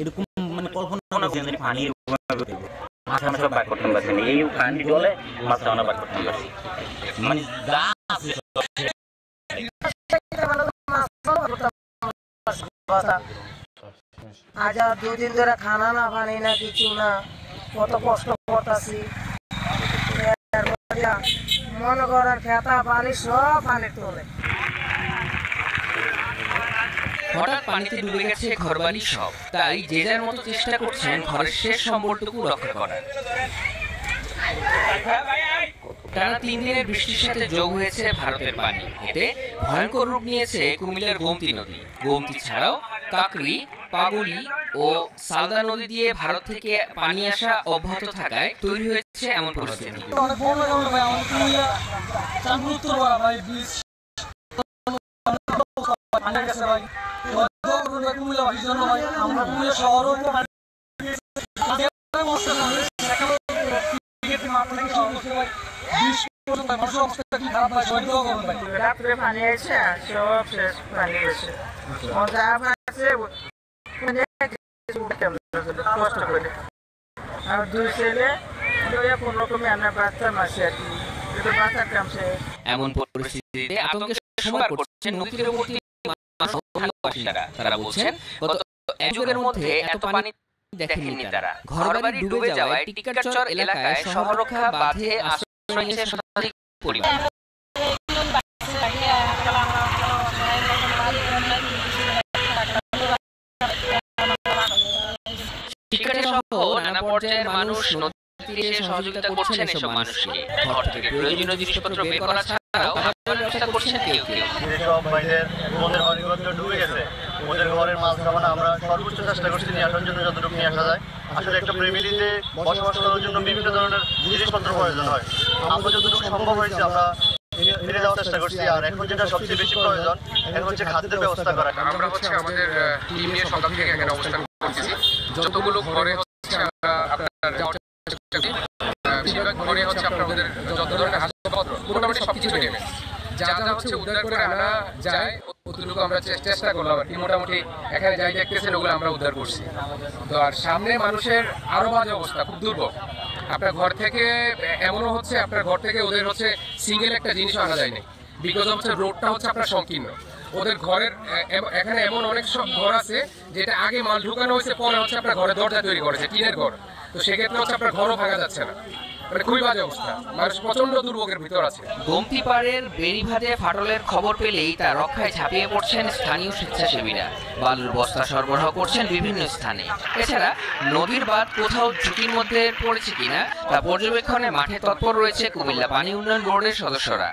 এরকম মানে কল্পনা করছেন পানি মাছ আমরা সব বার করতে পারছি না, এই পানি জলে মাছটা আমরা বার করতে পারছি মানে যা আছে আজ আর 2 দিন ধরে খানা না পানি না কিছু না, কত কষ্ট করতেছি। মনে করেন খেতা পানি সব পানির তোলে। হঠাৎ পানিতে ডুবে গেছে ঘরবাড়ি সব, তাই যে যার মতো চেষ্টা করছেন ঘরের শেষ সম্বলটুকু রক্ষা করার। টানা 3 দিনের বৃষ্টির সাথে যোগ হয়েছে ভারতের পানি, এতে ভয়ঙ্কর রূপ নিয়েছে কুমিল্লার গোমতী নদী। গোমতী ছাড়াও কাকরি, পাগুলি ও সালদা নদী দিয়ে ভারত থেকে পানি আসা অব্যাহত থাকায় তৈরি হয়েছে এমন পরিস্থিতি। রাত্রে পানি আছে, সব শেষ পানি আছে, কষ্ট করে। আর 2 ছেলে 15 রকমই আমরা বাঁচতাম আসে আর কি, বাঁচার কাম শেষ। এমন পরিস্থিতিতে আতঙ্কের সমার করছেন নদীর তীরবর্তী বাসিন্দারা। তারা বলছেন গত 1 যুগের মধ্যে এত পানি দেখেননি তারা। ঘরবাড়ি ডুবে যাওয়ায় টিকারচর এলাকায় শহর রক্ষা বাঁধে আশ্রয় নিয়েছে শতাধিক পরিবার। শিক্ষার্থী সহ নানা পর্যায়ের মানুষ নদীতে এসে সহযোগিতা করছেন এসব মানুষকে। ঘর থেকে প্রয়োজনীয় জিনিসপত্র বের করা ছাড়াও ব্যবস্থা করছেন কেউ কেউ। যেসব ভাইদের ওদের ঘরগুলো ডুবে গেছে, ওদের ঘরের মাছ খাবার আমরা সর্বোচ্চ চেষ্টা করছি নিয়ে আসার জন্য, যতটুকু নিয়ে আসা যায়। আসলে একটা ফ্যামিলিতে বসবাস করার জন্য বিভিন্ন ধরনের জিনিসপত্র প্রয়োজন হয়, আমরা যতটুকু সম্ভব হয়েছে আমরা ফিরে যাওয়ার চেষ্টা করছি। আর এখন যেটা সবচেয়ে বেশি প্রয়োজন এখন হচ্ছে খাদ্যের ব্যবস্থা করা। আমরা হচ্ছে আমাদের টিম নিয়ে সকাল থেকে এখানে অবস্থান করতেছি। যতগুলো ঘরে হচ্ছে আপনার বেশিরভাগ ঘরে হচ্ছে আপনাদের যত ধরনের আসবাবপত্র মোটামুটি সবকিছু নেবে, যা যা হচ্ছে উদ্ধার করে আনা যায় অতটুকু আমরা চেষ্টা করলাম আর কি। মোটামুটি এখানে যাই দেখতেছেন ওগুলো আমরা উদ্ধার করছি। তো আর সামনে মানুষের আরো বাজে অবস্থা, খুব দুর্ভোগ। আপনার ঘর থেকে এমনও হচ্ছে আপনার ঘর থেকে ওদের হচ্ছে সিঙ্গেল একটা জিনিস আনা যায়নি, বিকজ হচ্ছে রোডটা হচ্ছে আপনার সংকীর্ণ। ওদের ঘরের এখানে এমন অনেক সব ঘর আছে যেটা আগে মাল ঢুকানো হয়েছে, পরে হচ্ছে আপনার ঘরে দরজা তৈরি করেছে, টিনের ঘর। তো সেক্ষেত্রে হচ্ছে আপনার ঘরও ভাঙা যাচ্ছে না, মানে খুবই বাজে অবস্থা, মানুষ প্রচন্ড দুর্ভোগের ভিতর আছে। গোমতী পাড়ের বেড়িভাঁজে ফাটলের খবর পেলেই তা রক্ষায় ঝাঁপিয়ে পড়ছেন স্থানীয় স্বেচ্ছাসেবীরা। বালুর বস্তা সরবরাহ করছেন বিভিন্ন স্থানে। এছাড়া নদীর বাঁধ কোথাও ঝুঁকির মধ্যে পড়েছে কিনা তা পর্যবেক্ষণে মাঠে তৎপর রয়েছে কুমিল্লা পানি উন্নয়ন বোর্ডের সদস্যরা।